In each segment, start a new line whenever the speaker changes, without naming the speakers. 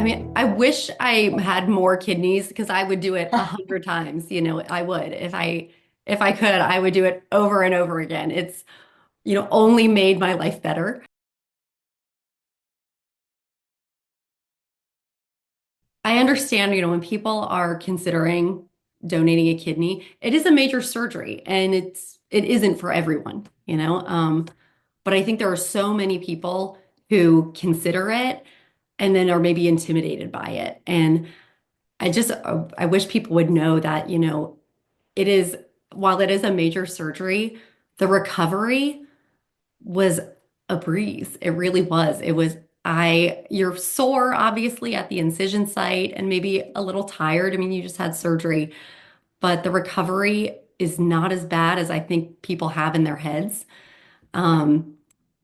mean, I wish I had more kidneys because I would do it 100 times. I would. If I could, I would do it over and over again. It's, only made my life better. I understand, when people are considering donating a kidney, it is a major surgery and it isn't for everyone. But I think there are so many people who consider it and then are maybe intimidated by it. And I wish people would know that, it is, while it is a major surgery, the recovery was a breeze. It really was. You're sore, obviously, at the incision site and maybe a little tired. I mean, you just had surgery, but the recovery is not as bad as I think people have in their heads. Um,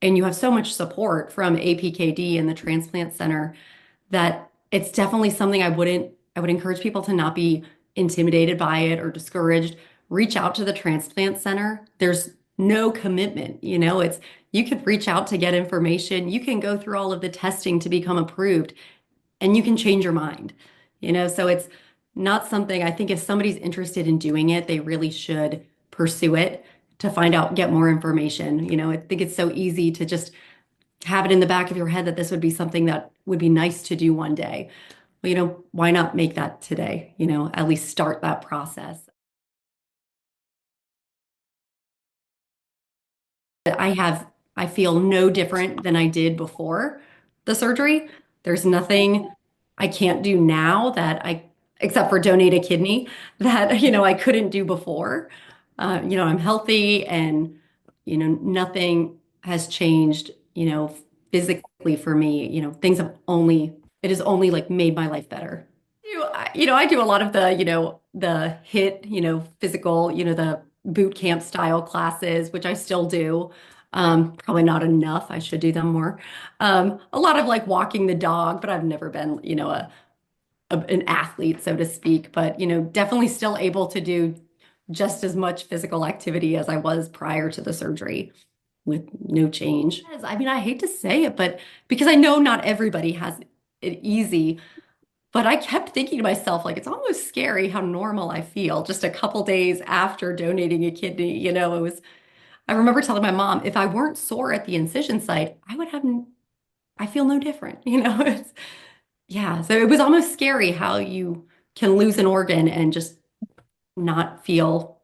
and you have so much support from APKD and the transplant center that it's definitely something I would encourage people to not be intimidated by it or discouraged. Reach out to the transplant center. There's no commitment, you could reach out to get information. You can go through all of the testing to become approved and you can change your mind. So it's not something I think if somebody's interested in doing it, they really should pursue it to find out, get more information. I think it's so easy to just have it in the back of your head that this would be something that would be nice to do one day. Well, why not make that today? At least start that process. I have, I feel no different than I did before the surgery. There's nothing I can't do now except for donate a kidney that, I couldn't do before. I'm healthy and, nothing has changed, physically for me. It has only like made my life better. I do a lot of the hit, physical, the boot camp style classes, which I still do. Probably not enough. I should do them more. A lot of like walking the dog, but I've never been, an athlete, so to speak, but, definitely still able to do just as much physical activity as I was prior to the surgery with no change. Yes, I mean, I hate to say it, but because I know not everybody has it easy. But I kept thinking to myself, like, it's almost scary how normal I feel just a couple days after donating a kidney. I remember telling my mom, if I weren't sore at the incision site, I feel no different. Yeah. So it was almost scary how you can lose an organ and just not feel,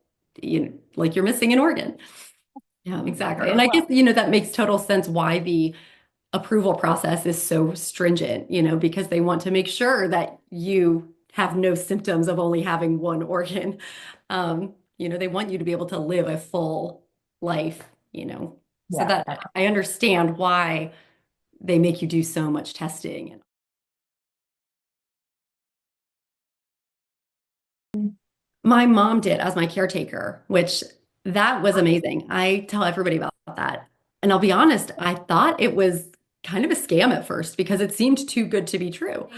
like you're missing an organ. Yeah, exactly. And I guess, that makes total sense why the approval process is so stringent, because they want to make sure that you have no symptoms of only having one organ. They want you to be able to live a full life. So
Yeah.
that I understand why they make you do so much testing. My mom did as my caretaker, which that was amazing. I tell everybody about that. And I'll be honest, I thought it was kind of a scam at first because it seemed too good to be true.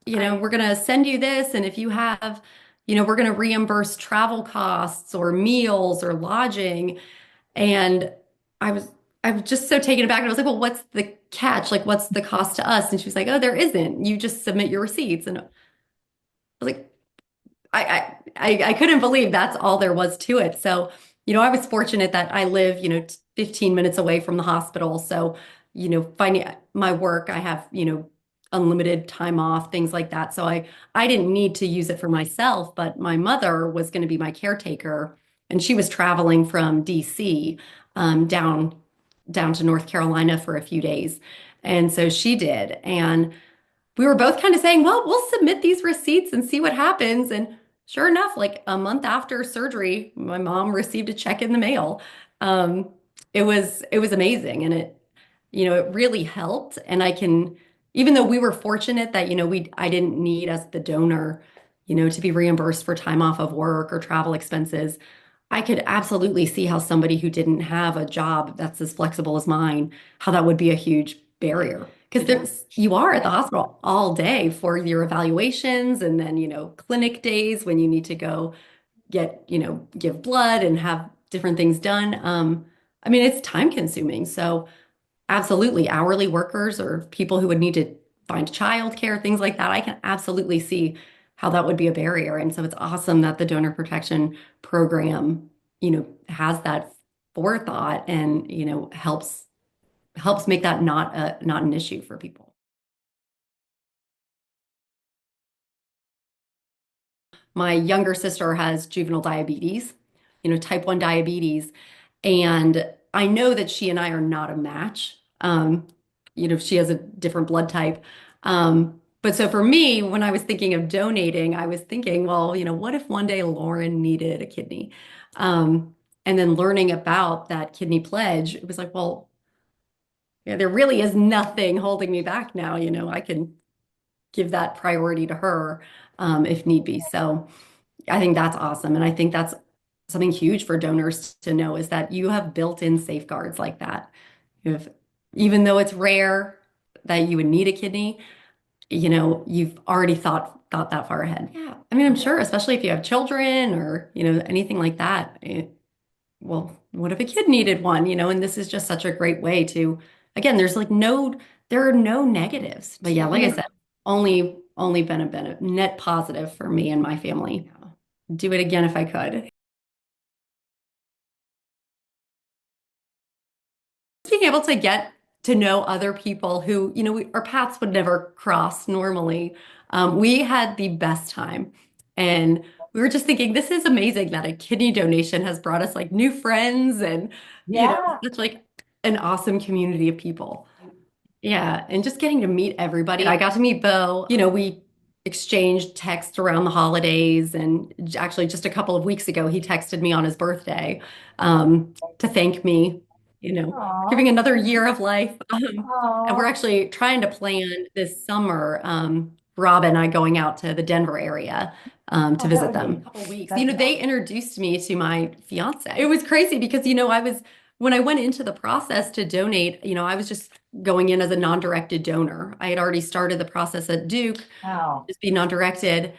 Yeah.
We're going to send you this. And if you have, we're going to reimburse travel costs or meals or lodging. And I was, I was just so taken aback. And I was like, well, what's the catch? Like, what's the cost to us? And she was like, oh, there isn't. You just submit your receipts. And I was like, I couldn't believe that's all there was to it. So, I was fortunate that I live, 15 minutes away from the hospital. So, finding my work, I have, unlimited time off, things like that. So I didn't need to use it for myself, but my mother was going to be my caretaker, and she was traveling from DC down to North Carolina for a few days. And so she did. And we were both kind of saying, well, we'll submit these receipts and see what happens. And sure enough, like a month after surgery, my mom received a check in the mail. It was amazing. And it really helped. And even though we were fortunate that, I didn't need as the donor, to be reimbursed for time off of work or travel expenses. I could absolutely see how somebody who didn't have a job that's as flexible as mine, how that would be a huge barrier. Because you are at the hospital all day for your evaluations and then, clinic days when you need to go give blood and have different things done. I mean, it's time consuming. So absolutely, hourly workers or people who would need to find childcare, things like that. I can absolutely see how that would be a barrier. And so it's awesome that the donor protection program, has that forethought and, helps make that not an issue for people. My younger sister has juvenile diabetes, type 1 diabetes. And I know that she and I are not a match. She has a different blood type. But so for me, when I was thinking of donating, I was thinking, well, what if one day Lauren needed a kidney? And then learning about that kidney pledge, it was like, well, yeah, there really is nothing holding me back now. I can give that priority to her if need be. So I think that's awesome. And I think that's something huge for donors to know is that you have built-in safeguards like that. You have, even though it's rare that you would need a kidney, you've already thought that far ahead. Yeah. I mean, I'm sure, especially if you have children or, anything like that. Well, what if a kid needed one, and this is just such a great way to, again, there are no negatives. But yeah, like I said, only been a net positive for me and my family. Do it again if I could. Being able to get to know other people who, our paths would never cross normally. We had the best time. And we were just thinking, this is amazing that a kidney donation has brought us like new friends and,
Yeah.
it's like an awesome community of people. Yeah, and just getting to meet everybody. I got to meet Bo. We exchanged texts around the holidays, and actually, just a couple of weeks ago, he texted me on his birthday to thank me,
Aw.
giving another year of life. And we're
Aw.
actually trying to plan this summer, Rob and I going out to the Denver area to
Oh, that
visit
would
them.
be,
A couple weeks.
that's
They introduced me to my fiance. It was crazy because, when I went into the process to donate, I was just going in as a non-directed donor. I had already started the process at Duke,
wow.
just be non-directed.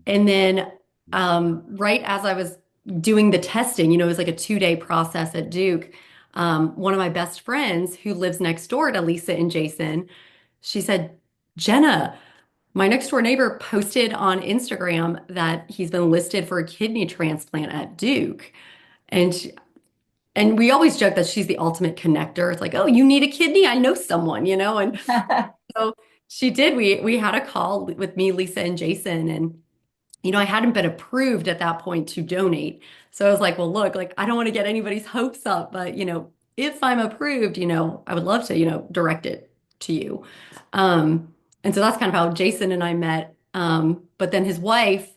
And then right as I was doing the testing, it was like a 2-day process at Duke. One of my best friends who lives next door to Lisa and Jason, she said, Jenna, my next door neighbor posted on Instagram that he's been listed for a kidney transplant at Duke. And and we always joke that she's the ultimate connector. It's like, oh, you need a kidney? I know someone, And so she did. We had a call with me, Lisa, and Jason, and I hadn't been approved at that point to donate. So I was like, well, look, like I don't want to get anybody's hopes up, but if I'm approved, I would love to, direct it to you. And so that's kind of how Jason and I met. But then his wife,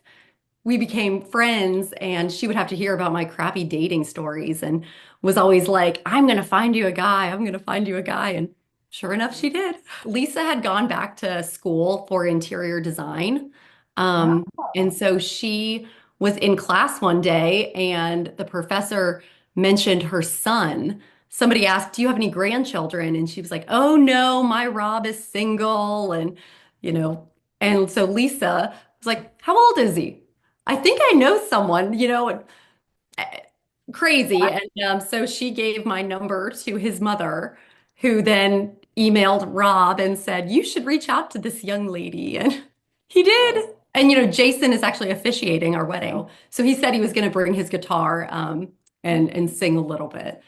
we became friends and she would have to hear about my crappy dating stories and was always like, I'm going to find you a guy. I'm going to find you a guy. And sure enough, she did. Lisa had gone back to school for interior design. And so she was in class one day and the professor mentioned her son. Somebody asked, do you have any grandchildren? And she was like, oh no, my Rob is single. You know, and so Lisa was like, how old is he? I think I know someone, uh, crazy. And so she gave my number to his mother, who then emailed Rob and said, you should reach out to this young lady. And he did. And, Jason is actually officiating our wedding. So he said he was going to bring his guitar and sing a little bit.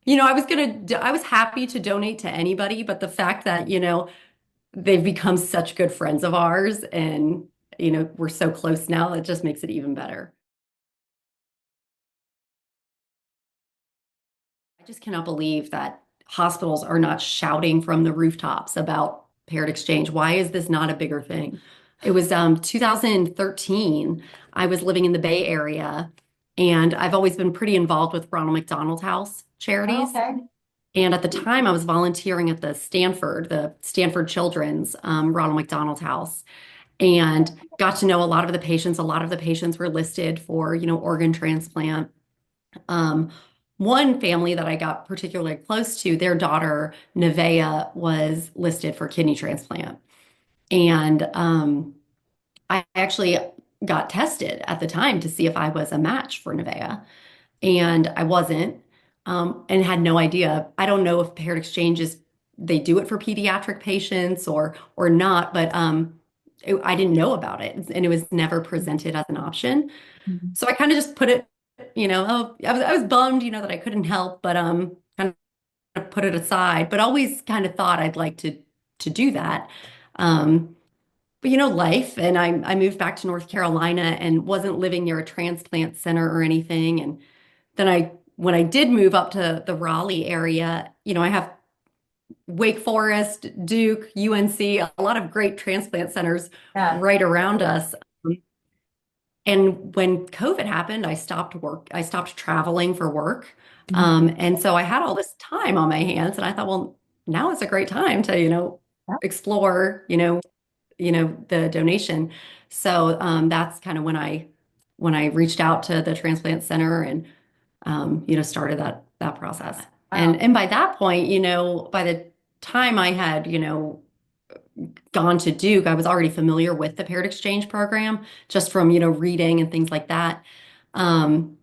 I was happy to donate to anybody, but the fact that, they've become such good friends of ours and, we're so close now, it just makes it even better. I just cannot believe that hospitals are not shouting from the rooftops about paired exchange. Why is this not a bigger thing? It was 2013. I was living in the Bay Area, and I've always been pretty involved with Ronald McDonald House charities.
Okay.
And at the time, I was volunteering at the Stanford Children's Ronald McDonald House, and got to know a lot of the patients. A lot of the patients were listed for, organ transplant. Um, One family that I got particularly close to, their daughter, Nevaeh, was listed for kidney transplant. And I actually got tested at the time to see if I was a match for Nevaeh. And I wasn't, and had no idea. I don't know if paired exchange is they do it for pediatric patients or not, but I didn't know about it, and it was never presented as an option.
Mhm.
So I kind of just put it, oh, I was bummed, that I couldn't help, but kind of put it aside, but always kind of thought I'd like to do that. Um, but life, and I moved back to North Carolina and wasn't living near a transplant center or anything. And then when I did move up to the Raleigh area, I have Wake Forest, Duke, UNC, a lot of great transplant centers
Yeah.
right around us. And when COVID happened, I stopped traveling for work.
Mhm.
And so I had all this time on my hands, and I thought, well, now is a great time to,
Yeah.
explore, the donation. So that's kind of when I reached out to the transplant center and started that process.
Wow.
And by that point, by the time I had, gone to Duke, I was already familiar with the paired exchange program just from, reading and things like that. Um,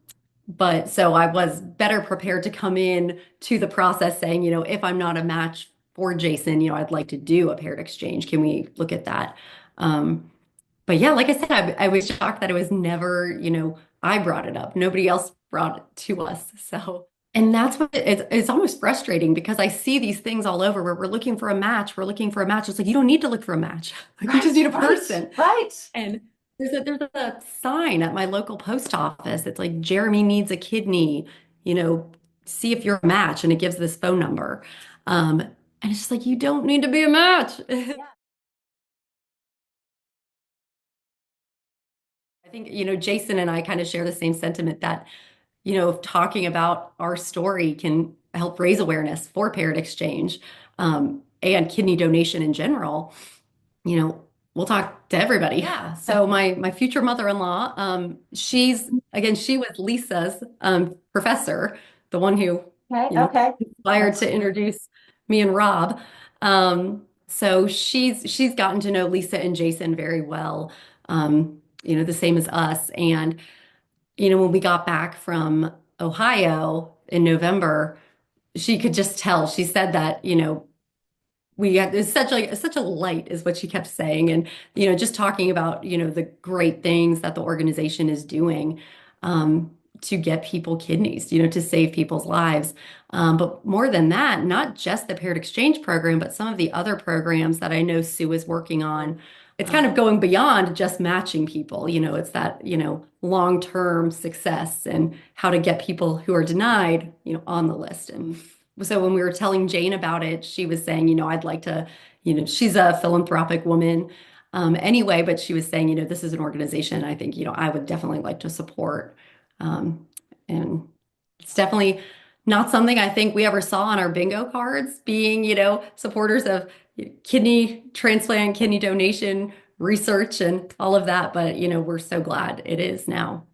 but so I was better prepared to come in to the process saying, if I'm not a match for Jason, I'd like to do a paired exchange. Can we look at that? But yeah, like I said, I was shocked that it was never, I brought it up. Nobody else brought it to us. So, and that's what it's almost frustrating because I see these things all over where we're looking for a match. We're looking for a match. It's like, you don't need to look for a match. Like, you just
Right,
need a
right,
person.
right.
And there's a sign at my local post office. It's like, Jeremy needs a kidney, you know, see if you're a match. And it gives this phone number. And it's just like, you don't need to be a match.
Yeah.
I think, Jason and I kind of share the same sentiment that, talking about our story can help raise awareness for paired exchange, and kidney donation in general. We'll talk to everybody. Yeah. So my future mother-in-law, she was Lisa's professor, the one who,
Okay, okay.
inspired to introduce me and Rob. So she's gotten to know Lisa and Jason very well. The same as us. And, when we got back from Ohio in November, she could just tell. She said that, we had it's such a light is what she kept saying, and just talking about the great things that the organization is doing, to get people kidneys, to save people's lives, but more than that, not just the paired exchange program, but some of the other programs that I know Sue is working on. It's kind of going beyond just matching people. It's that long-term success and how to get people who are denied on the list. And so when we were telling Jane about it, she was saying, I'd like to, she's a philanthropic woman, anyway, but she was saying, this is an organization I think, I would definitely like to support. Um, and it's definitely not something I think we ever saw on our bingo cards, being, supporters of kidney transplant, kidney donation research and all of that. But, we're so glad it is now.